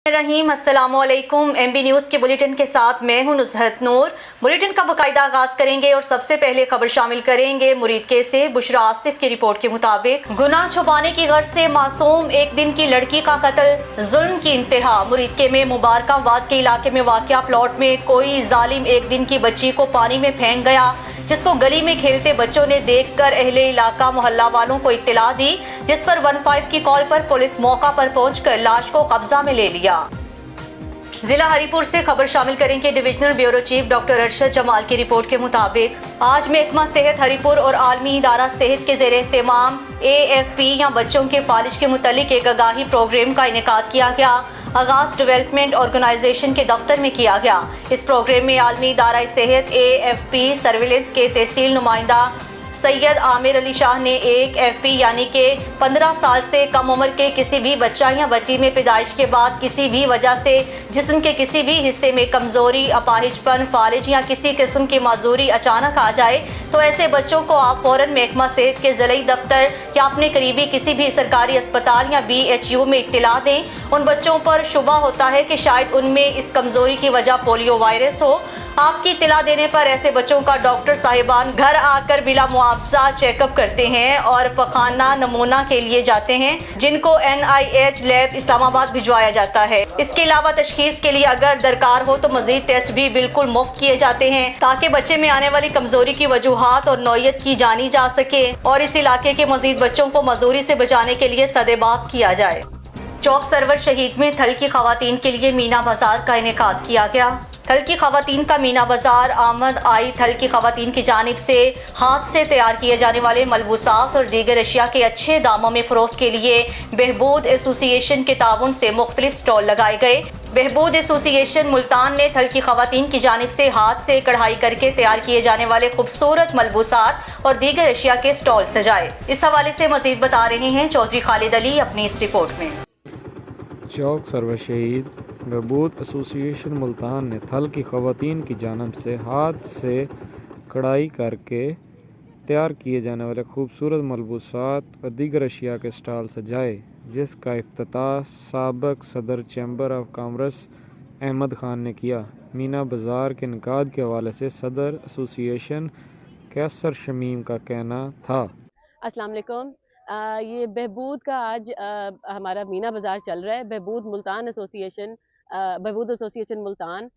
रहीम अस्सलाम वालेकुम। MB news के बुलेटिन के साथ मैं हूं नुज़हत नूर। बुलेटिन का बाकायदा आगाज करेंगे और सबसे पहले खबर शामिल करेंगे मुरीद के से बुशरा आसिफ की रिपोर्ट के मुताबिक गुनाह छुपाने की गर्ज से मासूम एक दिन की लड़की का कत्ल, जुल्म की इंतहा। मुरीद के में मुबारकाबाद के इलाके में वाक़या प्लॉट में कोई जालिम एक दिन की बच्ची को पानी में फेंक गया, जिसको गली में खेलते बच्चों ने देखकर अहले इलाका मोहल्ला वालों को इत्तला दी, जिस पर 15 की कॉल पर पुलिस मौका पर पहुंचकर लाश को कब्जा में ले लिया। जिला हरिपुर से खबर शामिल करेंगे divisional bureau chief doctor Arshad Jamal की रिपोर्ट के मुताबिक आज महकमा सेहत हरिपुर और आलमी इदारा सेहत के ज़ेर एहतमाम AFP या बच्चों के फालिज के मुतालिक एक आगाही प्रोग्राम का इनेकाद किया गया। आगाज डेवलपमेंट ऑर्गेनाइजेशन के दफ्तर में किया गया। इस प्रोग्राम में आलमी इदारा सेहत AFP सर्विलेंस के तहसील नुमाइंदा सैयद आमिर अली शाह ने एक FP यानी कि 15 साल से कम उम्र के किसी भी बच्चा या बच्ची में पैदाइश के बाद किसी भी वजह से जिस्म के किसी भी हिस्से में कमज़ोरी, अपाहिजपन, फालिज या किसी किस्म की माजूरी अचानक आ जाए तो ऐसे बच्चों को आप फौरन महकमा सेहत के ज़िला दफ्तर या अपने करीबी किसी भी सरकारी अस्पताल या BHU में इत्तला दें। उन बच्चों पर शुबा होता है कि शायद उनमें इस कमज़ोरी की वजह पोलियो वायरस हो। आपकी इत्तला देने पर ऐसे बच्चों का डॉक्टर साहिबान घर आकर बिला मुआवजा चेकअप करते हैं और पखाना नमूना के लिए जाते हैं, जिनको NIH लैब इस्लामाबाद भिजवाया जाता है। इसके अलावा तशखीस के लिए अगर दरकार हो तो मजीद टेस्ट भी बिल्कुल मुफ्त किए जाते हैं, ताकि बच्चे में आने वाली कमजोरी की वजूहात और नौयत की जानी जा सके और इस इलाके के मजीद बच्चों को मजदूरी से बचाने के लिए सदेबाप किया जाए। चौक सरवर शहीद में थल की खवातीन के लिए मीना बाजार का इनेकाद किया गया। थल की खवातीन का मीना बाजार आमद आई थल की खवातीन की जानिब से हाथ से तैयार किए जाने वाले मलबूसात और दीगर अशिया के अच्छे दामों में फरोख्त के लिए बहबूद एसोसिएशन के ताउन से मुख्तलिफ स्टॉल लगाए गए। बहबूद एसोसिएशन मुल्तान ने थल की खवातीन की जानिब से हाथ से कढ़ाई करके तैयार किए जाने वाले खूबसूरत मलबूसात और दीगर अशिया के स्टॉल सजाए। इस हवाले से मजीद बता रहे हैं चौधरी खालिद अली अपनी इस रिपोर्ट में। चौक सरवर शहीद बहबूद एसोसिएशन मुल्तान ने थल की खवातीन की जानब से हाथ से कढ़ाई करके तैयार किए जाने वाले खूबसूरत मलबूसात और दीगर अशिया के स्टॉल सजाए, जिसका इफ्तिताह साबिक सदर chamber of commerce Ahmad Khan ने किया। मीना बाज़ार के इनकाद के हवाले से सदर एसोसिएशन कैसर शमीम का कहना था। अस्सलाम वालेकुम। ये बहबूद का आज हमारा मीना बाज़ार चल रहा है। बहबूद एसोसिएशन मुल्तान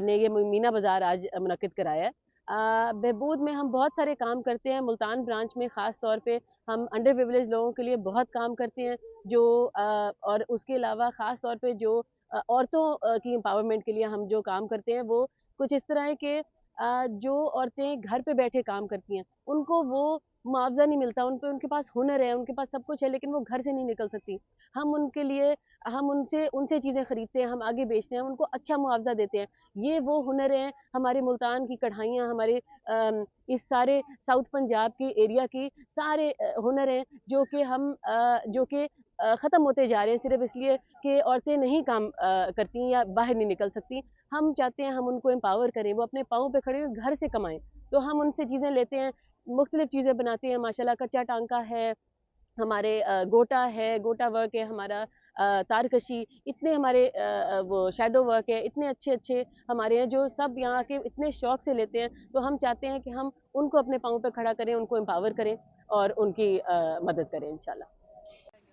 ने ये मीना बाज़ार आज मुनक्किद कराया है। बहबूद में हम बहुत सारे काम करते हैं। मुल्तान ब्रांच में ख़ास तौर पे हम अंडर प्रिविलेज लोगों के लिए बहुत काम करते हैं, जो और उसके अलावा ख़ास तौर पे जो औरतों की एम्पावरमेंट के लिए हम जो काम करते हैं वो कुछ इस तरह है कि जो औरतें घर पे बैठे काम करती हैं उनको वो मुआवजा नहीं मिलता। उनके पास हुनर है, उनके पास सब कुछ है, लेकिन वो घर से नहीं निकल सकती। हम उनके लिए हम उनसे चीज़ें ख़रीदते हैं, हम आगे बेचते हैं, उनको अच्छा मुआवजा देते हैं। ये वो हुनर हैं, हमारे मुल्तान की कढ़ाइयाँ, हमारे इस सारे साउथ पंजाब की एरिया की सारे हुनर हैं जो कि ख़त्म होते जा रहे हैं, सिर्फ इसलिए कि औरतें नहीं काम करती या बाहर नहीं निकल सकती। हम चाहते हैं हम उनको एम्पावर करें, वो अपने पाँव पे खड़े हो घर से कमाएं। तो हम उनसे चीज़ें लेते हैं, मुख्तलिफ चीज़ें बनाते हैं। माशाल्लाह कच्चा टांका है, हमारे गोटा है, गोटा वर्क है, हमारा तारकशी, इतने हमारे वो शैडो वर्क है, इतने अच्छे हमारे हैं जो सब यहाँ के इतने शौक़ से लेते हैं। तो हम चाहते हैं कि हम उनको अपने पाँव पे खड़ा करें, उनको एम्पावर करें और उनकी मदद करें इंशाल्लाह।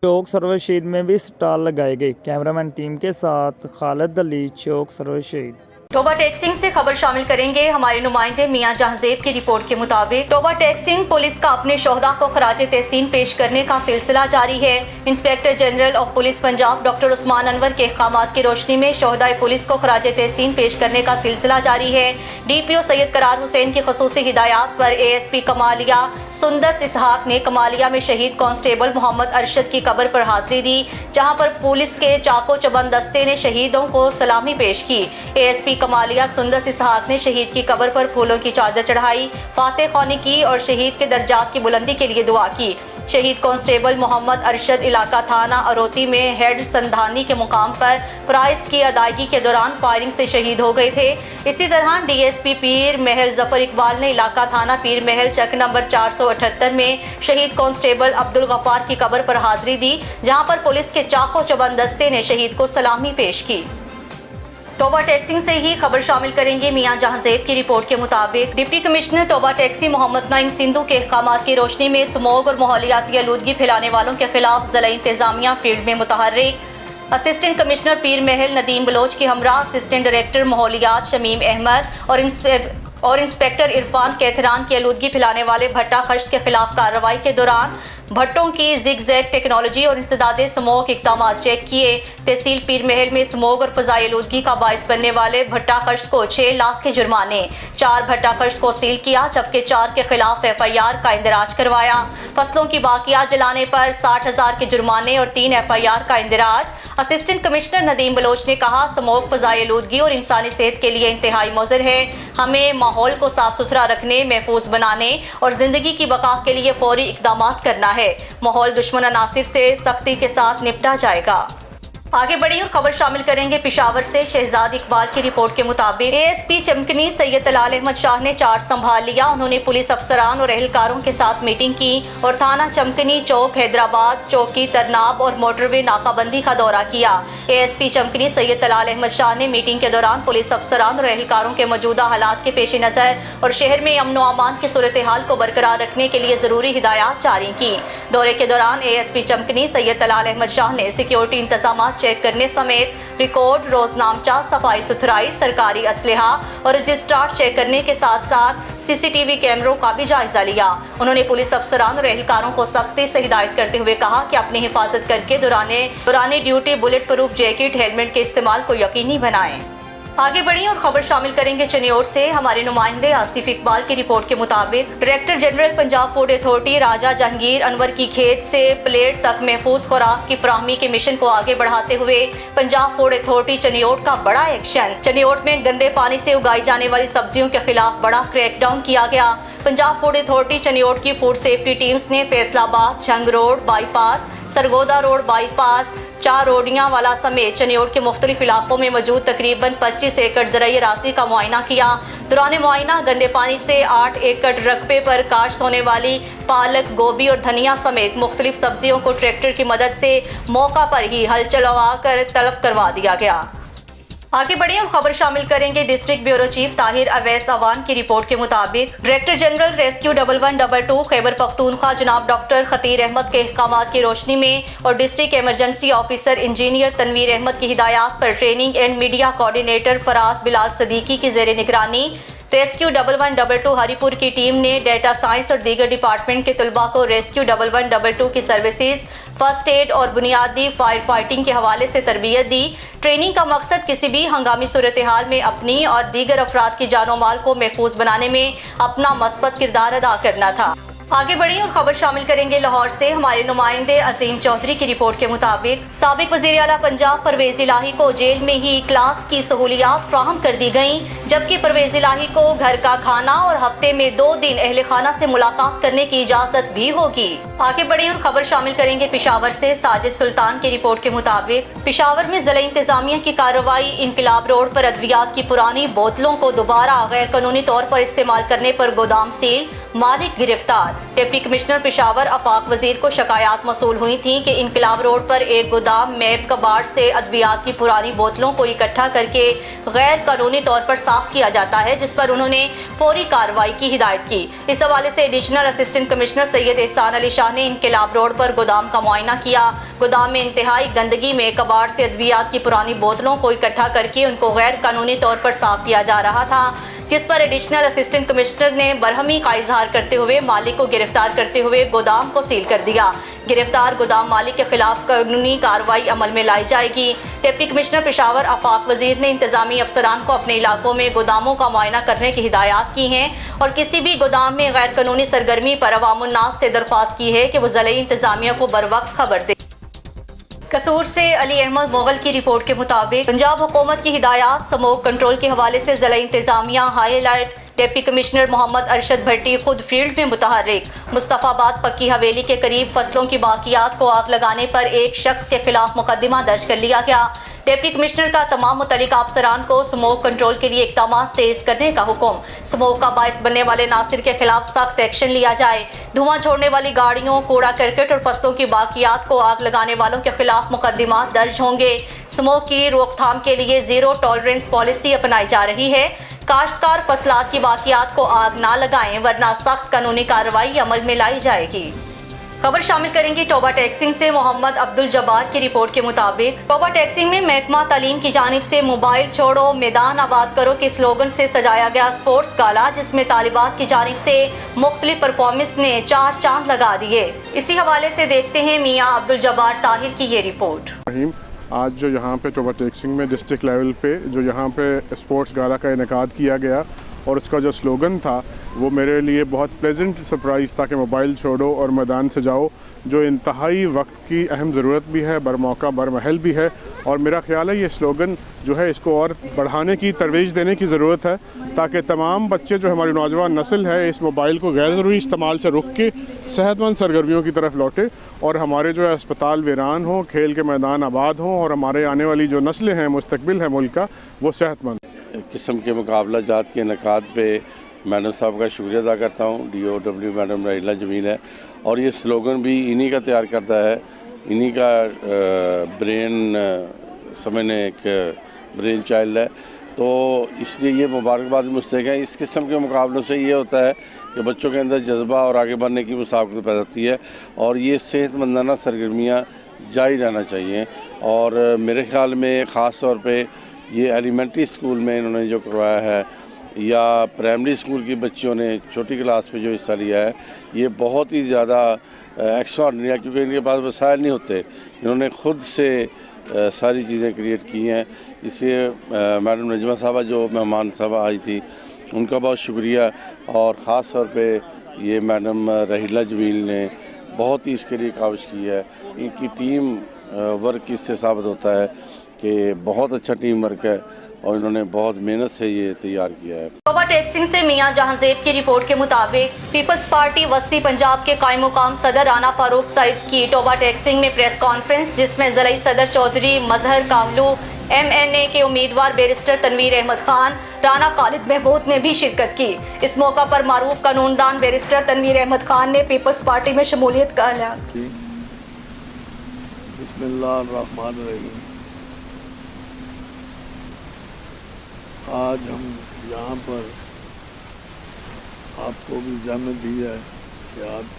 चौक सरवर शहीद में भी स्टॉल लगाए गए। कैमरामैन टीम के साथ खालिद अली, चौक सरवर शहीद। टोबा टैक्सिंग से खबर शामिल करेंगे हमारे नुमाइंदे मियां जहांजेब की रिपोर्ट के मुताबिक टोबा टैक्सिंग पुलिस का अपने शोहदा को खराजे तहसीन पेश करने का सिलसिला जारी है। Inspector general of police Punjab doctor Usman Anwar के अहकामात की रोशनी में शोहदा पुलिस को खराजे तहसीन पेश करने का सिलसिला जारी है। DPO सैयद करार हुसैन की खसूसी हिदायत पर ASP कमालिया सुंदस इसहाक ने कमालिया में शहीद कांस्टेबल मोहम्मद अरशद की कब्र पर हाजिरी दी, जहाँ पर पुलिस के चाको चबंद दस्ते ने शहीदों को सलामी पेश की। ASP DSP कमालिया सुंदस इसहाक ने शहीद की कब्र पर फूलों की चादर चढ़ाई, फातह ख्वानी की और शहीद के दर्जात की बुलंदी के लिए दुआ की। शहीद कांस्टेबल मोहम्मद अरशद इलाका थाना अरोती में हेड संधानी के मुकाम पर प्राइज की अदायगी के दौरान फायरिंग से शहीद हो गए थे। इसी तरह DSP पीर महल जफर इकबाल ने इलाका थाना पीर महल चक नंबर 478 में शहीद कांस्टेबल अब्दुल गफ्फार की कब्र पर हाजिरी दी, जहां पर पुलिस के चाको चबंद दस्ते ने शहीद को सलामी पेश की। टोबा टैक्सिंग से ही खबर शामिल करेंगे। मियां जहांजेब की रिपोर्ट के मुताबिक डिप्टी कमिश्नर टोबा टैक्सी मोहम्मद नईम सिंधु के अहकामात की रोशनी में स्मोग और माहौलियाती आलूदगी फैलाने वालों के खिलाफ ज़िला इंतजामिया फील्ड में मुतहर्रिक। असिस्टेंट कमिश्नर पीर महल नदीम बलोच के हमरा असिस्टेंट डायरेक्टर माहौलियात शमीम अहमद और इंस्पेक्टर इरफान कैथरान की आलूदगी फैलाने वाले भट्टा खश्त के खिलाफ कार्रवाई के दौरान भट्टों की जिग-जैग टेक्नोलॉजी और इंसदादे स्मोक इकदाम चेक किए। तहसील पीर महल में स्मोक और फजाई आलूदगी का बाइस बनने वाले भट्टा खश्त को 6 लाख के जुर्माने, 4 भट्टा खश्त को सील किया, जबकि 4 के खिलाफ FIR का इंदराज करवाया। फसलों की बाकियात जलाने पर 60,000 के जुर्माने और 3 FIR का इंदराज। असिस्टेंट कमिश्नर नदीम बलोच ने कहा, स्मोक फजाई आलूदगी और इंसानी सेहत के लिए इंतहाई मुज़र है। हमें माहौल को साफ सुथरा रखने, महफूज बनाने और जिंदगी की बका के लिए फौरी इकदाम करना है। माहौल दुश्मन अनासिर से सख्ती के साथ निपटा जाएगा। आगे बढ़ी और खबर शामिल करेंगे पेशावर से। शहजाद इकबाल की रिपोर्ट के मुताबिक ASP चमकनी सैयद तलाल अहमद शाह ने चार्ज संभाल लिया। उन्होंने पुलिस अफसरान और एहलकारों के साथ मीटिंग की और थाना चमकनी चौक, हैदराबाद चौकी, तरनाब और मोटरवे नाकाबंदी का दौरा किया। ASP चमकनी सैयद तलाल अहमद शाह ने मीटिंग के दौरान पुलिस अफसरान और एहलकारों के मौजूदा हालात के पेश नज़र और शहर में अमन व अमान की सूरत हाल को बरकरार रखने के लिए ज़रूरी हिदायत जारी की। दौरे के दौरान ASP चमकनी सैयद तलाल अहमद शाह ने सिक्योरिटी इंतजाम चेक करने समेत रिकॉर्ड, रोजनामचा, सफाई सुथराई, सरकारी असलहा और रजिस्ट्रार चेक करने के साथ साथ CCTV कैमरों का भी जायजा लिया। उन्होंने पुलिस अफसरान और एहलकारों को सख्ती से हिदायत करते हुए कहा कि अपनी हिफाजत करके दौरान duty bullet proof jacket, helmet के इस्तेमाल को यकीनी बनाएं। आगे बढ़ी और खबर शामिल करेंगे चनियोट से। हमारे नुमाइंदे आसिफ इकबाल की रिपोर्ट के मुताबिक director general Punjab food authority Raja Jahangir Anwar की खेत से प्लेट तक महफूज खुराक की फराहमी के मिशन को आगे बढ़ाते हुए पंजाब फूड अथॉरिटी चनियोट का बड़ा एक्शन। चनियोट में गंदे पानी से उगाई जाने वाली सब्जियों के खिलाफ बड़ा क्रैकडाउन किया गया। पंजाब फूड अथॉरिटी चनियोट की फूड सेफ्टी टीम्स ने Faisalabad, Jhang road bypass, Sargodha road bypass, 4 रोडियां वाला समेत चनियोट के मुख्तलिफ इलाकों में मौजूद तकरीबन 25 एकड़ ज़राई राशि का मुआयना किया। दौरान मुआयना गंदे पानी से 8 एकड़ रकबे पर काश्त होने वाली पालक, गोभी और धनिया समेत मुख्तलिफ सब्जियों को ट्रैक्टर की मदद से मौका पर ही हल चलवा कर तलब करवा दिया गया। आगे बढ़े और खबर शामिल करेंगे district bureau chief Tahir Awais Awan की रिपोर्ट के मुताबिक director general rescue 1122 Khyber Pakhtunkhwa जनाब डॉक्टर खतीर अहमद के अहकामात की रोशनी में और district emergency officer engineer Tanveer Ahmad की हिदायत पर training and media coordinator Faraz Bilal Siddiqui की जेर निगरानी रेस्क्यू 1122 हरिपुर की टीम ने डेटा साइंस और दीगर डिपार्टमेंट के तलबा को रेस्क्यू 1122 की सर्विसेज, फर्स्ट एड और बुनियादी फायर फाइटिंग के हवाले से तरबियत दी। ट्रेनिंग का मकसद किसी भी हंगामी सूरत हाल में अपनी और दीगर अफराद की जानो माल को महफूज बनाने में अपना मस्बत किरदार अदा करना था। आगे बढ़ी और खबर शामिल करेंगे लाहौर से। हमारे नुमाइंदे अजीम चौधरी की रिपोर्ट के मुताबिक साबिक वज़ीर आला पंजाब परवेज इलाही को जेल में ही क्लास की सहूलियात फ्राहम कर दी गयी, जबकि परवेज इलाही को घर का खाना और हफ्ते में 2 दिन अहले खाना से मुलाकात करने की इजाजत भी होगी। आगे बढ़ी और खबर शामिल करेंगे पेशावर से। साजिद सुल्तान की रिपोर्ट के मुताबिक पेशावर में ज़िला इंतजामिया की कार्रवाई। इनकलाब रोड पर अद्वियात की पुरानी बोतलों को दोबारा गैर कानूनी तौर पर इस्तेमाल करने पर गोदाम सील, मालिक गिरफ्तार। डिप्टी कमिश्नर पेशावर आफाक वजीर को शिकायत मौसूल हुई थी कि इनकलाब रोड पर एक गोदाम मैप कबाड़ से अद्वियात की पुरानी बोतलों को इकट्ठा करके गैर कानूनी तौर पर साफ किया जाता है, जिस पर उन्होंने फौरी कार्रवाई की हिदायत की। इस हवाले से एडिशनल असिस्टेंट कमिश्नर सैयद एहसान अली शाह ने इनकलाब रोड पर गोदाम का मुआयना किया। गोदाम में इंतहाई गंदगी में कबाड़ से अद्वियात की पुरानी बोतलों को इकट्ठा करके उनको गैर कानूनी तौर पर साफ किया जा रहा था, जिस पर एडिशनल असिस्टेंट कमिश्नर ने बरहमी का इजहार करते हुए मालिक को गिरफ्तार करते हुए गोदाम को सील कर दिया। गिरफ्तार गोदाम मालिक के खिलाफ कानूनी कार्रवाई अमल में लाई जाएगी। डिप्टी कमिश्नर पेशावर आफाक वजीर ने इंतजामी अफसरान को अपने इलाकों में गोदामों का मुआयना करने की हिदायत की हैं और किसी भी गोदाम में गैर कानूनी सरगर्मी पर अवामुन्नास से दरख्वास्त की है कि वो ज़िला इंतजामिया को बर वक्त खबर दे। कसूर से अली अहमद मुगल की रिपोर्ट के मुताबिक पंजाब हुकूमत की हिदायत स्मोक कंट्रोल के हवाले से ज़िला इंतजामिया high alert. Deputy commissioner Mohammad Arshad Bhatti खुद फील्ड में मुतहर्रिक। मुस्तफ़ाबाद पक्की हवेली के करीब फसलों की बाकियात को आग लगाने पर एक शख्स के खिलाफ मुकदमा दर्ज कर लिया गया। डिप्टी कमिश्नर का तमाम मुतल्लिका अफसरान को स्मोक कंट्रोल के लिए इक़दाम तेज करने का हुक्म। स्मोक का बायस बनने वाले नासिर के खिलाफ सख्त एक्शन लिया जाए। धुआं छोड़ने वाली गाड़ियों, कूड़ा करकट और फसलों की बाकियात को आग लगाने वालों के खिलाफ मुकदमा दर्ज होंगे। स्मोक की रोकथाम के लिए जीरो टॉलरेंस पॉलिसी अपनाई जा रही है। काश्तकार फसलात की बाकियात को आग ना लगाएं वरना सख्त कानूनी कार्रवाई अमल में लाई जाएगी। खबर शामिल करेंगे टोबा टैक्सिंग से। मोहम्मद अब्दुल जब्बार की रिपोर्ट के मुताबिक टोबा टैक्सिंग में महकमा तालीम की जानिब से मोबाइल छोड़ो मैदान आबाद करो के स्लोगन से सजाया गया स्पोर्ट्स गाला, जिसमें तालिबात की जानिब से मुख्तलिफ परफॉर्मेंस ने 4 चांद लगा दिए। इसी हवाले से देखते हैं मियाँ अब्दुल जब्बार ताहिर की ये रिपोर्ट। आज जो यहाँ पे टोबा टैक्सिंग में डिस्ट्रिक्ट लेवल पे जो यहाँ पे स्पोर्ट्स गाला का इनेकाद किया गया और उसका जो स्लोगन था वो मेरे लिए बहुत प्लेजेंट सरप्राइज़ था कि मोबाइल छोड़ो और मैदान से जाओ, जो इंतहाई वक्त की अहम ज़रूरत भी है, बरमौका बरमहल भी है। और मेरा ख्याल है ये स्लोगन जो है इसको और बढ़ाने की तरवीज देने की ज़रूरत है ताकि तमाम बच्चे जो हमारी नौजवान नस्ल है इस मोबाइल को गैर ज़रूरी इस्तेमाल से रुक के सेहतमंद सरगर्मियों की तरफ लौटे और हमारे जो है अस्पताल वीरान हों, खेल के मैदान आबाद हों और हमारे आने वाली जो नस्लें हैं, मुस्तकबिल है मुल्क का, वो सेहतमंद किस्म के मुकाबला जात के इनकाद पे मैडम साहब का शुक्रिया अदा करता हूँ। DOW मैडम राहिला जमील है और ये स्लोगन भी इन्हीं का तैयार करता है, इन्हीं का ब्रेन समझने एक ब्रेन चाइल्ड है, तो इसलिए ये मुबारकबाद मुस्तहक है। इस किस्म के मुकाबलों से ये होता है कि बच्चों के अंदर जज्बा और आगे बढ़ने की मुसाबकत पैदा होती है और ये सेहतमंदाना सरगर्मियाँ जारी रहना चाहिए। और मेरे ख्याल में ख़ास तौर पे ये एलिमेंट्री स्कूल में इन्होंने जो करवाया है या प्राइमरी स्कूल की बच्चियों ने छोटी क्लास में जो हिस्सा लिया है, ये बहुत ही ज़्यादा एक्स्ट्राऑर्डिनरी है क्योंकि इनके पास वसाइल नहीं होते। इन्होंने ख़ुद से सारी चीज़ें क्रिएट की हैं। इसलिए मैडम नजमा साहबा जो मेहमान साहबा आई थी उनका बहुत शुक्रिया और ख़ास तौर पे ये मैडम राहिला जमील ने बहुत ही इसके लिए काविश की है। इनकी टीम वर्क इससे साबित होता है कि बहुत अच्छा टीम वर्क है और इन्होंने बहुत मेहनत से ये तैयार किया है। टोबा टैक्सिंग से मियां जहांजेब की रिपोर्ट के मुताबिक पीपल्स पार्टी वस्ती पंजाब के कायम मुकाम सदर राना फारूक सईद की टोबा टैक्सिंग में प्रेस कॉन्फ्रेंस, जिसमें ज़िला सदर चौधरी मजहर कावलू, MNA के उम्मीदवार बैरिस्टर तनवीर अहमद खान, राना खालिद महमूद ने भी शिरकत की। इस मौका पर मारूफ कानूनदान बैरिस्टर तनवीर अहमद खान ने पीपल्स पार्टी में शमूलियत का ऐलान किया। बिस्मिल्लाहिर्रहमानिर्रहीम। आज हम यहाँ पर आपको भी जहमत दी है कि आप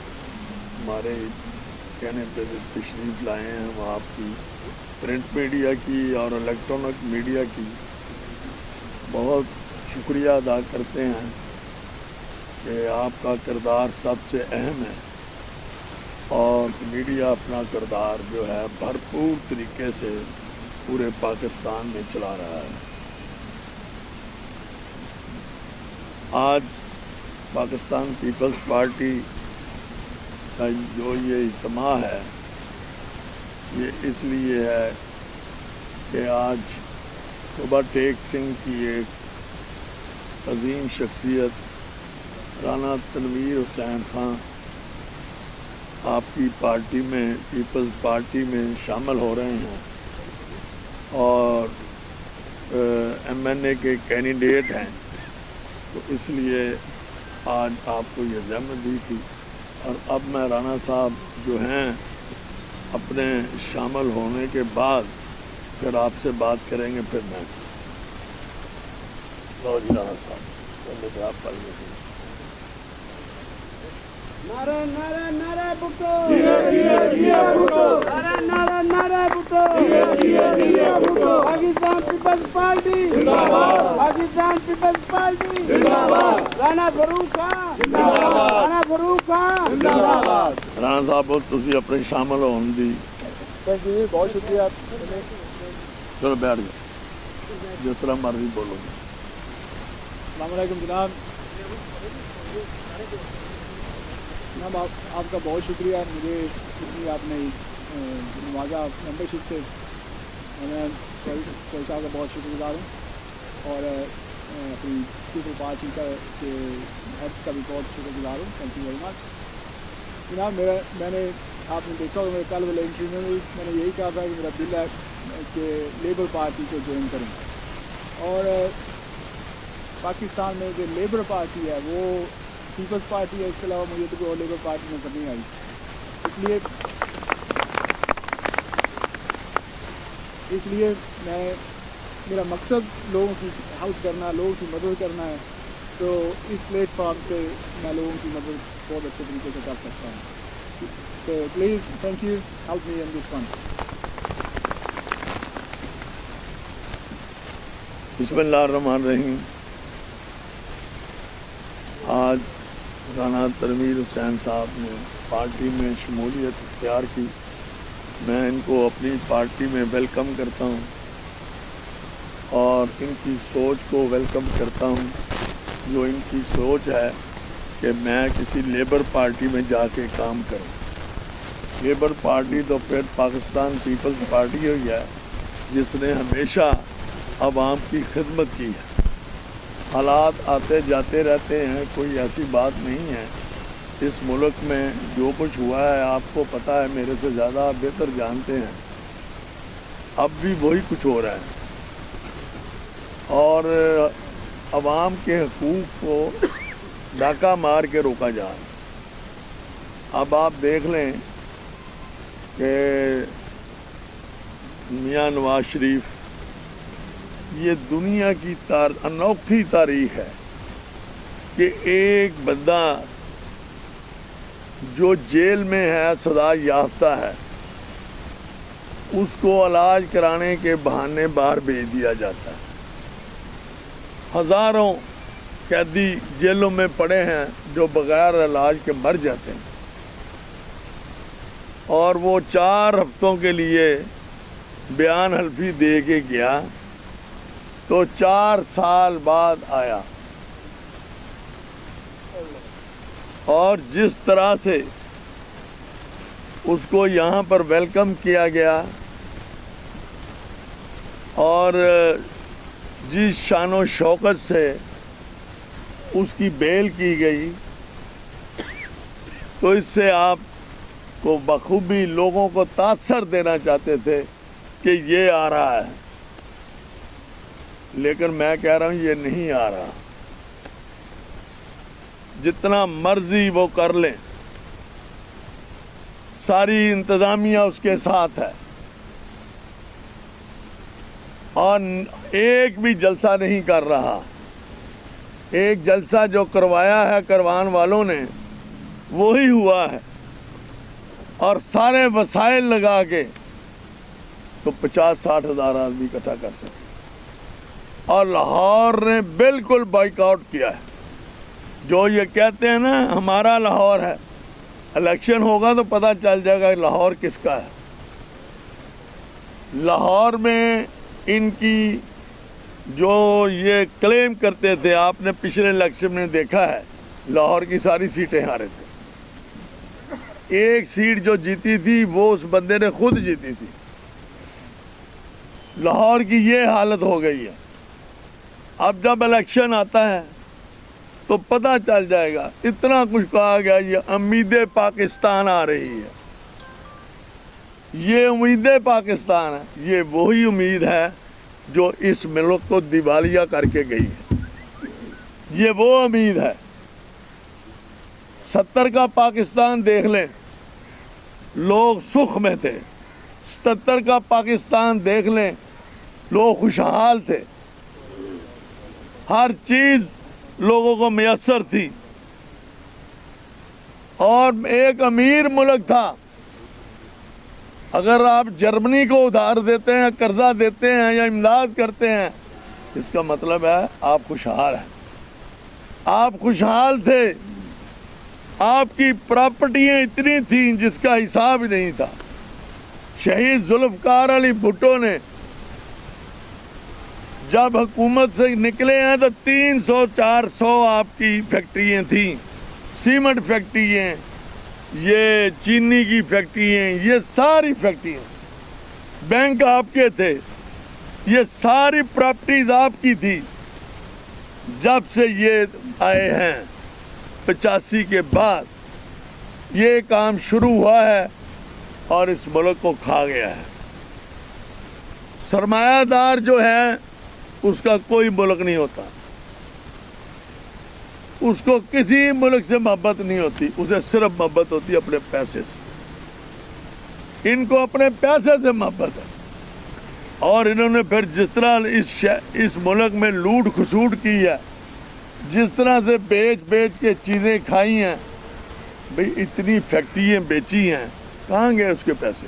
हमारे कहने पे जो तशरीफ़ लाए हैं हम आपकी प्रिंट मीडिया की और इलेक्ट्रॉनिक मीडिया की बहुत शुक्रिया अदा करते हैं कि आपका किरदार सबसे अहम है और मीडिया अपना किरदार जो है भरपूर तरीके से पूरे पाकिस्तान में चला रहा है। आज पाकिस्तान पीपल्स पार्टी का जो ये इज्तिमा है ये इसलिए है कि आज टोबा टैक्सिंग की एक अजीम शख्सियत राना तनवीर हुसैन खान आपकी पार्टी में पीपल्स पार्टी में शामिल हो रहे हैं और MNA के कैंडिडेट हैं, तो इसलिए आज आपको ये जहमत दी थी। और अब मैं राना साहब जो हैं अपने शामिल होने के बाद फिर आपसे बात करेंगे। फिर मैं लो जी राना साहब आप पढ़ लेते नारा नारा नारा बुटो दिया दिया दिया बुटो नारा नारा नारा बुटो दिया दिया दिया बुटो पाकिस्तान पीपल्स पार्टी जिंदाबाद पाकिस्तान पीपल्स पार्टी जिंदाबाद राणा फरूक खान जिंदाबाद राणा फरूक खान जिंदाबाद। राणा साहब तुसी अपने शामिल होने दी बहुत शुक्रिया। चलो बैठ जाओ जिस तरह मर्जी बोलो। अस्सलाम वालेकुम जनाब आपका बहुत शुक्रिया, मुझे इतनी आपने नवाजा मेंबरशिप से, मैं कोई साहब का बहुत शुक्रगुजार हूँ और अपनी पीपल पार्टी का के हेड्स का भी बहुत शुक्रगुजार हूँ। Thank you very much. जनाब मैंने आपने देखा होगा मेरे कल वाले इंटरव्यू में मैंने यही कहा था कि मेरा दिल है कि लेबर पार्टी को ज्वाइन करें, और पाकिस्तान में जो लेबर पार्टी है वो पीपल्स पार्टी है, इसके अलावा मुझे तो कोई और लेबर पार्टी नजर नहीं आई। इसलिए मेरा मकसद लोगों की हेल्प करना, लोगों की मदद करना है, तो इस प्लेटफॉर्म से मैं लोगों की मदद बहुत अच्छे तरीके से कर सकता हूँ। तो please thank you, help me in this one. बिस्मिल्लाहिर्रहमानिर्रहीम। आज राना तनवीर हुसैन साहब ने पार्टी में शमूलियत इख्तियार की। मैं इनको अपनी पार्टी में वेलकम करता हूँ और इनकी सोच को वेलकम करता हूँ। जो इनकी सोच है कि मैं किसी लेबर पार्टी में जाके काम करूँ। लेबर पार्टी तो फिर पाकिस्तान पीपल्स पार्टी हुई है जिसने हमेशा अवाम की खिदमत की है। हालात आते जाते रहते हैं, कोई ऐसी बात नहीं है। इस मुल्क में जो कुछ हुआ है आपको पता है, मेरे से ज़्यादा आप बेहतर जानते हैं। अब भी वही कुछ हो रहा है और अवाम के हकूक़ को डाका मार के रोका जा रहा है। अब आप देख लें कि मियां नवाज शरीफ, ये दुनिया की अनोखी तारीख है कि एक बंदा जो जेल में है, सजा याफ्ता है, उसको इलाज कराने के बहाने बाहर भेज दिया जाता है। हज़ारों कैदी जेलों में पड़े हैं जो बग़ैर इलाज के मर जाते हैं, और वो 4 हफ्तों के लिए बयान हल्फी दे के गया तो 4 साल बाद आया। और जिस तरह से उसको यहाँ पर वेलकम किया गया और जिस शानो शौकत से उसकी बेल की गई, तो इससे आपको बखूबी लोगों को तासर देना चाहते थे कि ये आ रहा है, लेकिन मैं कह रहा हूँ ये नहीं आ रहा। जितना मर्जी वो कर लें, सारी इंतज़ामिया उसके साथ है और एक भी जलसा नहीं कर रहा। एक जलसा जो करवाया है करवाने वालों ने, वो ही हुआ है, और सारे वसाइल लगा के तो 50-60 हज़ार आदमी इकट्ठा कर सके। और लाहौर ने बिल्कुल बाइकआउट किया है। जो ये कहते हैं ना हमारा लाहौर है, इलेक्शन होगा तो पता चल जाएगा लाहौर किसका है। लाहौर में इनकी जो ये क्लेम करते थे, आपने पिछले इलेक्शन में देखा है, लाहौर की सारी सीटें हारे थे। एक सीट जो जीती थी वो उस बंदे ने खुद जीती थी। लाहौर की ये हालत हो गई है। अब जब इलेक्शन आता है तो पता चल जाएगा। इतना कुछ कहा गया, ये उम्मीदें पाकिस्तान आ रही है, ये उम्मीदें पाकिस्तान है। ये वही उम्मीद है जो इस मुल्क को दिवालिया करके गई है। ये वो उम्मीद है। 70 का पाकिस्तान देख लें, लोग सुख में थे। 77 का पाकिस्तान देख लें, लोग खुशहाल थे, हर चीज़ लोगों को मैसर थी, और एक अमीर मुल्क था। अगर आप जर्मनी को उधार देते हैं, कर्जा देते हैं या इमदाद करते हैं, इसका मतलब है आप खुशहाल हैं। आप खुशहाल थे, आपकी प्रॉपर्टियां इतनी थीं जिसका हिसाब ही नहीं था। शहीद जुल्फ़िकार अली भुट्टो ने जब हुकूमत से निकले हैं तो 300-400 आपकी फैक्ट्रियाँ थीं, सीमेंट फैक्ट्रियाँ, ये चीनी की फैक्ट्री हैं, ये सारी फैक्ट्रियाँ, बैंक आपके थे, ये सारी प्रॉपर्टीज आपकी थी। जब से ये आए हैं 85 के बाद ये काम शुरू हुआ है और इस मुल्क को खा गया है। सरमायादार जो है उसका कोई मुल्क नहीं होता, उसको किसी मुल्क से मोहब्बत नहीं होती, उसे सिर्फ मोहब्बत होती है अपने पैसे से। इनको अपने पैसे से मोहब्बत है और इन्होंने फिर जिस तरह इस मुल्क में लूट खसूट की है, जिस तरह से बेच बेच के चीज़ें खाई हैं, भाई इतनी फैक्ट्रियाँ बेची हैं, कहाँ गए उसके पैसे?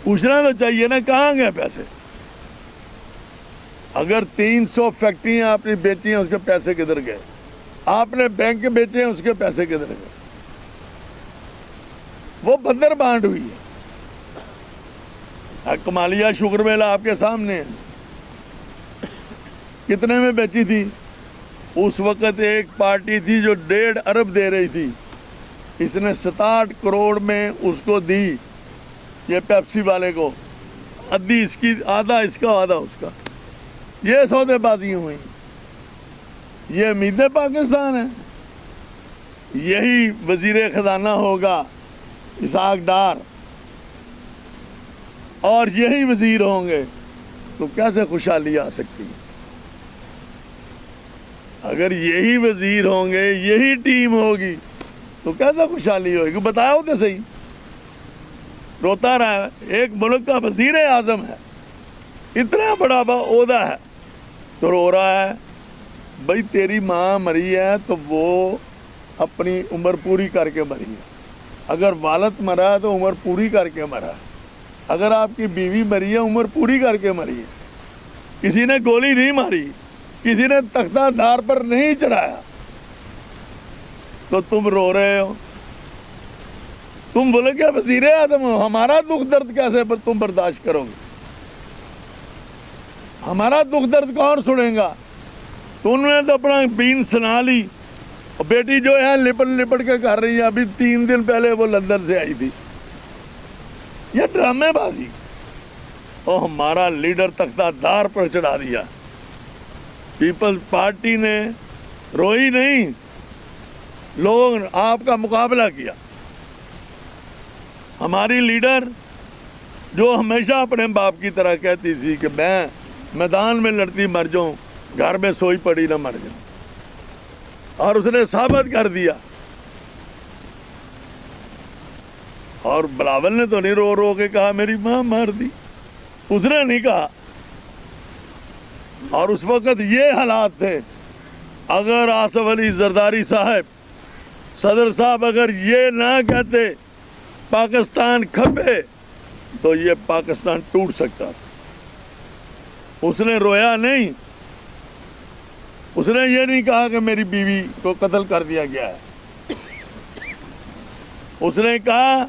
पूछना तो चाहिए ना, कहाँ गए पैसे? अगर 300 फैक्ट्रियाँ आपने बेची हैं, उसके पैसे किधर गए? आपने बैंक बेचे हैं, उसके पैसे किधर गए? वो बंदर बांट हुई है। कमालिया शुगर मिल आपके सामने है, कितने में बेची थी? उस वक़्त एक पार्टी थी जो 1.5 अरब दे रही थी, इसने 67 करोड़ में उसको दी, ये पेप्सी वाले को, आधी इसकी, आधा इसका, आधा उसका। ये सौदेबाजी हुई, ये उम्मीदें पाकिस्तान है। यही वजीर ख़जाना होगा इसाक डार और यही वजीर होंगे तो कैसे खुशहाली आ सकती है? अगर यही वजीर होंगे, यही टीम होगी तो कैसे खुशहाली होगी? बताओ तो सही। रोता रहा है, एक मुल्क का वजीर आज़म है, इतना बड़ा ओहदा है तो रो रहा है। भाई तेरी माँ मरी है तो वो अपनी उम्र पूरी करके मरी है, अगर वालद मरा है तो उम्र पूरी करके मरा है, अगर आपकी बीवी मरी है उम्र पूरी करके मरी है। किसी ने गोली नहीं मारी, किसी ने तख्ता दार पर नहीं चढ़ाया, तो तुम रो रहे हो। तुम बोले क्या वजीर आज़म हो, हमारा दुख दर्द कैसे पर तुम बर्दाश्त करोगे? हमारा दुख दर्द कौन सुनेगा? तो उन्होंने तो अपना बीन सुना ली, और बेटी जो है लिपट लिपट के कर रही है। अभी 3 दिन पहले वो लंदन से आई थी। ये ड्रामेबाजी। और हमारा लीडर तख्ता दार पर चढ़ा दिया। पीपल्स पार्टी ने रोई नहीं, लोग आपका मुकाबला किया। हमारी लीडर जो हमेशा अपने बाप की तरह कहती थी कि मैं मैदान में लड़ती मर जाऊं, घर में सोई पड़ी ना मर जाऊं, और उसने साबित कर दिया। और बिलावल ने तो नहीं रो रो के कहा मेरी मां मार दी, उसने नहीं कहा। और उस वक़्त ये हालात थे, अगर आसफ अली जरदारी साहब, सदर साहब अगर ये ना कहते पाकिस्तान खपे, तो ये पाकिस्तान टूट सकता था। उसने रोया नहीं, उसने ये नहीं कहा कि मेरी बीवी को कत्ल कर दिया गया है। उसने कहा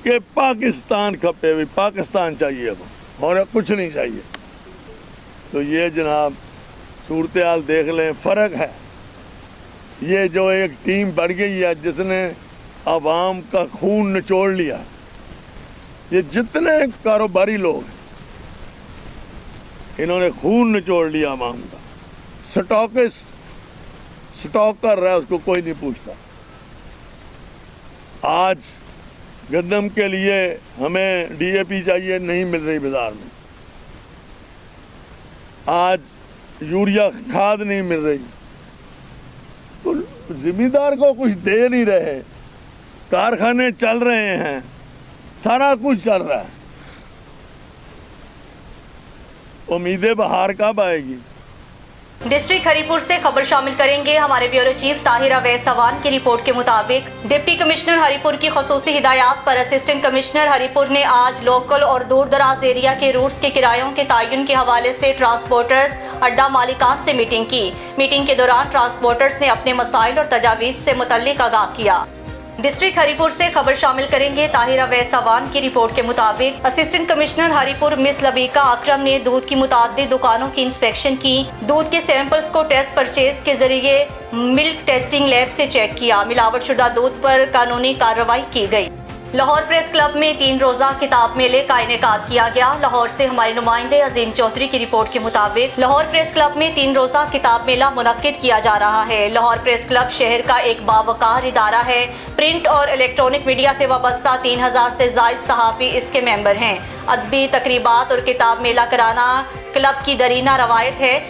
कि पाकिस्तान खपे, भी पाकिस्तान चाहिए वो, और कुछ नहीं चाहिए। तो ये जनाब सूरत हाल देख लें, फ़र्क है। ये जो एक टीम बढ़ गई है जिसने आवाम का खून निचोड़ लिया, ये जितने कारोबारी लोग हैं इन्होंने खून निचोड़ लिया आवाम का। स्टॉकिस्ट स्टॉक कर रहा है, उसको कोई नहीं पूछता। आज गंदम के लिए हमें DAP चाहिए, नहीं मिल रही बाजार में। आज यूरिया खाद नहीं मिल रही, तो जिम्मेदार को कुछ दे नहीं रहे। कारखाने चल रहे हैं, सारा कुछ चल रहा है। उम्मीदें बहार कब आएगी? डिस्ट्रिक्ट हरिपुर से खबर शामिल करेंगे। हमारे ब्यूरो चीफ ताहिर अवैस सवान की रिपोर्ट के मुताबिक डिप्टी कमिश्नर हरिपुर की खसूसी हिदायत पर असिस्टेंट कमिश्नर हरिपुर ने आज लोकल और दूर दराज एरिया के रूट्स के किरायों के तयन के हवाले से ट्रांसपोर्टर्स, अड्डा मालिकान से मीटिंग की। मीटिंग के दौरान ट्रांसपोर्टर्स ने अपने मसाइल और तजावीज़ से मुतल्लिक आगाह किया। डिस्ट्रिक्ट हरिपुर से खबर शामिल करेंगे। ताहिरा वैसवान की रिपोर्ट के मुताबिक असिस्टेंट कमिश्नर हरिपुर मिस लबीका अकरम ने दूध की मुताद्दिद दुकानों की इंस्पेक्शन की। दूध के सैंपल्स को टेस्ट परचेज के जरिए मिल्क टेस्टिंग लैब से चेक किया। मिलावट शुदा दूध पर कानूनी कार्रवाई की गई। लाहौर प्रेस क्लब में 3 रोज़ा किताब मेले का इनेकाद किया गया। लाहौर से हमारे नुमाइंदे अजीम चौधरी की रिपोर्ट के मुताबिक लाहौर प्रेस क्लब में 3 रोज़ा किताब मेला मुनक्किद किया जा रहा है। लाहौर प्रेस क्लब शहर का एक बावकार इदारा है। प्रिंट और इलेक्ट्रॉनिक मीडिया से वाबस्ता 3000 से ज़ायद सहाफ़ी इसके मेंबर हैं। अदबी तकरीबात और किताब मेला कराना क्लब की दरीना रवायत है,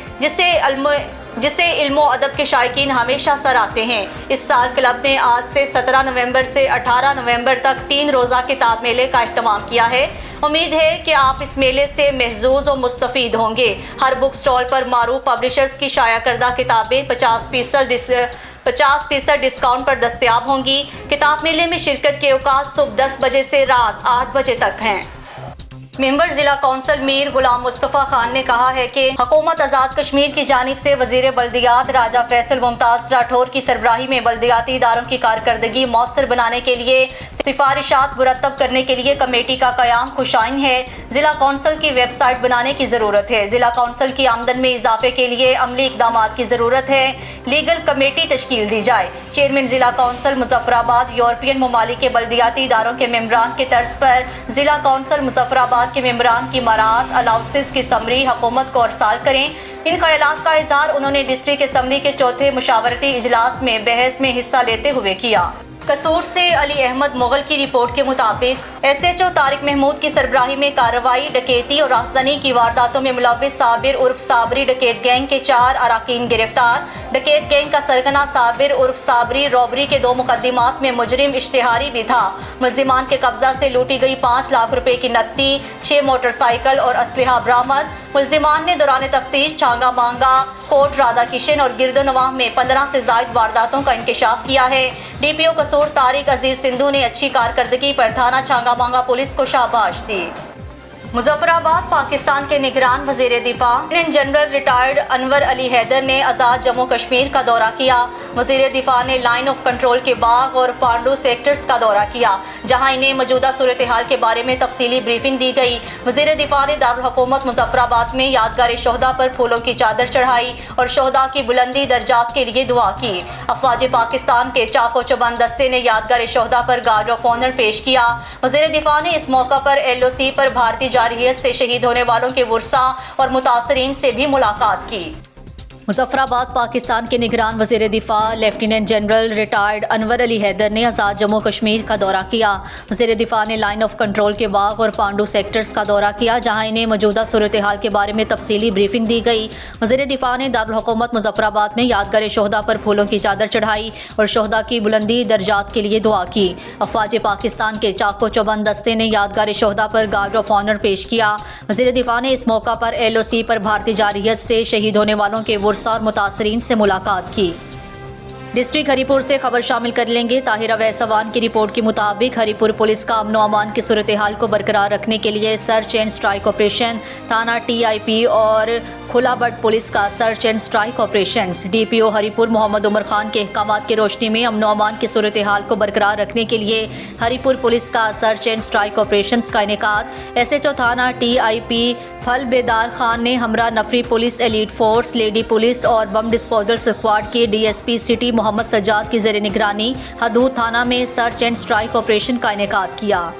जिससे इल्मो अदब के शायकीन हमेशा सराहते हैं। इस साल क्लब ने आज से 17 नवंबर से 18 नवंबर तक 3 रोज़ा किताब मेले का एहतमाम किया है। उम्मीद है कि आप इस मेले से महजूज और मुस्तफ़ीद होंगे। हर बुक स्टॉल पर मारूफ पब्लिशर्स की शाया करदा किताबें 50% डिस्काउंट पर दस्तयाब होंगी। किताब मेले में शिरकत के औकात सुबह 10 बजे से रात 8 बजे तक हैं। मेंबर जिला कौंसल मीर गुलाम मुस्तफ़ा खान ने कहा है कि हुकूमत आज़ाद कश्मीर की जानिब से वज़ीर बल्दियात राजा फैसल मुमताज़ राठौर की सरबराही में बल्दियाती इदारों की कारकर्दगी मौसर बनाने के लिए सिफारिशात मुरतब करने के लिए कमेटी का क़याम खुशाइन है। जिला कौंसल की वेबसाइट बनाने की ज़रूरत है। जिला कौंसल की आमदन में इजाफे के लिए अमली इक़दामात की ज़रूरत है। लीगल कमेटी तश्कील दी जाए। चेयरमैन जिला कौंसल मुजफ्फराबाद यूरोपियन ममालिक के बल्दियाती इदारों के मेम्बरान की तर्ज पर जिला कौंसल मुजफ्फराबाद के मेम्बरान की मरात अलाउंसेस की समरी हुकूमत को अरसाल करें। इन ख्यालात का इज़हार उन्होंने डिस्ट्रिक्ट असम्बली के चौथे मुशावरती इजलास में बहस में हिस्सा लेते हुए किया। कसूर से अली अहमद मुगल की रिपोर्ट के मुताबिक SHO तारिक महमूद की सरबराही में कार्रवाई डकैती और राहज़नी की वारदातों में मुलव्विस साबिर उर्फ साबरी डकैत गैंग के 4 अराकीन गिरफ्तार। डकैत गैंग का सरगना साबिर उर्फ साबरी रॉबरी के 2 मुकदमात में मुजरिम इश्तिहारी भी था। मुलजिमान के कब्जा से लूटी गई 5 लाख रुपए की नकदी, 6 मोटरसाइकिल और असलहा बरामद। मुलजिमान ने दौरान तफ्तीश छांगा मांगा, कोट राधा किशन और गिरदोनवाह में 15 से ज़ायद वारदातों का इंकशाफ किया है। DPO कसूर तारिक अजीज सिंधु ने अच्छी कारकर्दगी पर थाना छांगा मांगा पुलिस को शाबाश दी। मुजफ्फराबाद पाकिस्तान के निगरान वज़ीर दिफा जनरल रिटायर्ड अनवर अली हैदर ने आज़ाद जम्मू कश्मीर का दौरा किया। वज़ीर दिफा ने लाइन ऑफ कंट्रोल के बाग और पांडू सेक्टर्स का दौरा किया, जहां इन्हें मौजूदा सूरत हाल के बारे में तफसीली ब्रीफिंग दी गई। वज़ीर दिफा ने दारुल हुकूमत मुजफ्फराबाद में यादगार शोहदा पर फूलों की चादर चढ़ाई और शोहदा की बुलंदी दर्जात के लिए दुआ की। अफवाज पाकिस्तान के चाको चौबंद दस्ते ने यादगार शोहदा पर गार्ड ऑफ ऑनर पेश किया। वज़ीर दिफा ने इस मौका पर LOC पर भारतीय जारहियत से शहीद होने वालों के वर्सा और मुतासरीन से भी मुलाकात की। मुजफ्फराबाद पाकिस्तान के निगरान वज़ीर दिफा lieutenant general retired Anwar Ali Haider ने आज़ाद जम्मू कश्मीर का दौरा किया। वज़ीर दिफा ने लाइन ऑफ कंट्रोल के बाग और पांडू सेक्टर्स का दौरा किया, जहां इन्हें मौजूदा सूरत हाल के बारे में तफसीली ब्रीफिंग दी गई। वज़ीर दिफा ने दारुल हुकूमत मुजफ्फराबाद में यादगार शोहदा पर फूलों की चादर चढ़ाई और शोहदा की बुलंदी दर्जात के लिए दुआ की। अफवाज पाकिस्तान के चाको चौबंद दस्ते ने यादगार शोहदा पर गार्ड ऑफ ऑनर पेश किया। वज़ीर दिफा ने इस मौका पर LOC पर भारतीय जारहियत से शहीद होने वालों के और मुतासरीन से मुलाकात की। डिस्ट्रिक्ट हरिपुर से खबर शामिल कर लेंगे। ताहिरा वैसवान की रिपोर्ट के मुताबिक हरिपुर पुलिस का अमन व अमान की सूरत हाल को बरकरार रखने के लिए सर्च एंड स्ट्राइक ऑपरेशन, थाना TIP और खुलाबट पुलिस का search and strike operations. DPO Haripur Mohammad Umar Khan के अहकामात की रोशनी में अमन व अमान की सूरत हाल को बरकरार रखने के लिए हरिपुर पुलिस का सर्च एंड स्ट्राइक ऑपरेशंस का इनेकाद SHO थाना TIP फल बेदार खान ने हमरा नफरी police, elite force, lady police और बम डिस्पोजल स्क्वाड के DSP सिटी मोहम्मद सज्जाद की ज़ेर निगरानी हदूद थाना में सर्च एंड स्ट्राइक ऑपरेशन का इनेकाद किया।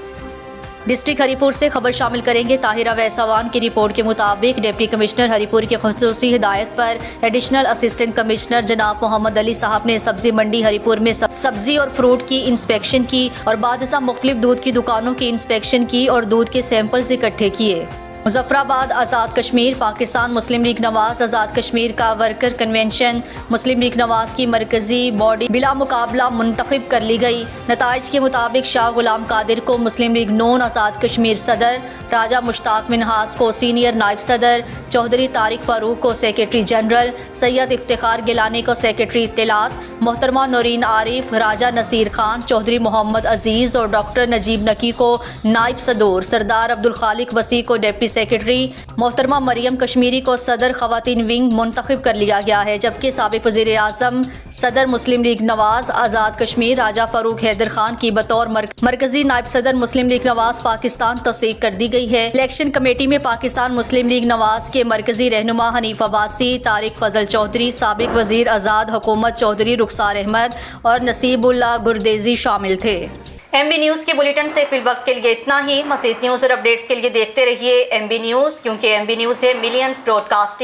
डिस्ट्रिक्ट हरिपुर से खबर शामिल करेंगे। ताहिरा वैसवान की रिपोर्ट के मुताबिक डिप्टी कमिश्नर हरिपुर की खुसूसी हिदायत पर एडिशनल असिस्टेंट कमिश्नर जनाब मोहम्मद अली साहब ने सब्जी मंडी हरिपुर में सब्जी और फ्रूट की इंस्पेक्शन की और बादशाह मुख्तलिफ दूध की दुकानों की इंस्पेक्शन की और दूध के सैंपल्स इकट्ठे किए। मुजफ्फराबाद आज़ाद कश्मीर पाकिस्तान मुस्लिम लीग नवाज आज़ाद कश्मीर का वर्कर कन्वेंशन मुस्लिम लीग नवाज की मरकजी बॉडी बिला मुकाबला मुंतखब कर ली गई। नताइज के मुताबिक शाह गुलाम कादिर को मुस्लिम लीग नून आज़ाद कश्मीर सदर, राजा मुश्ताक मिनहास को सीनियर नायब सदर, चौधरी तारिक फारूक को सेक्रेटरी जनरल, सैयद इफ्तिखार गिलानी को सेक्रेटरी इत्तलात, मोहतरमा नौरीन आरिफ, राजा नसीर खान, चौधरी मोहम्मद अजीज़ और डॉक्टर नजीब नकी को नायब सदूर, सरदार अब्दुल खालिक वसी को डिप्टी सेक्रेटरी मोहतरमा मरियम कश्मीरी को सदर खवातीन विंग मुंतखब कर लिया गया है, जबकि साबिक वज़ीर आज़म सदर मुस्लिम लीग नवाज आज़ाद कश्मीर राजा फ़ारूक हैदर खान की बतौर मरकजी नायब सदर मुस्लिम लीग नवाज पाकिस्तान तौसीक कर दी गई है। इलेक्शन कमेटी में पाकिस्तान मुस्लिम लीग नवाज के मरकजी रहनुमा हनीफ अब्बासी, तारिक फजल चौधरी, साबिक वज़ीर आज़ाद हुकूमत चौधरी रुखसार अहमद और नसीबुल्लाह गुरदेजी शामिल थे। MB न्यूज़ के बुलेटिन से फिल वक्त के लिए इतना ही। मज़ीद न्यूज़ और अपडेट्स के लिए देखते रहिए MB न्यूज़, क्योंकि MB न्यूज़ है मिलियंस ब्रॉडकास्टिंग।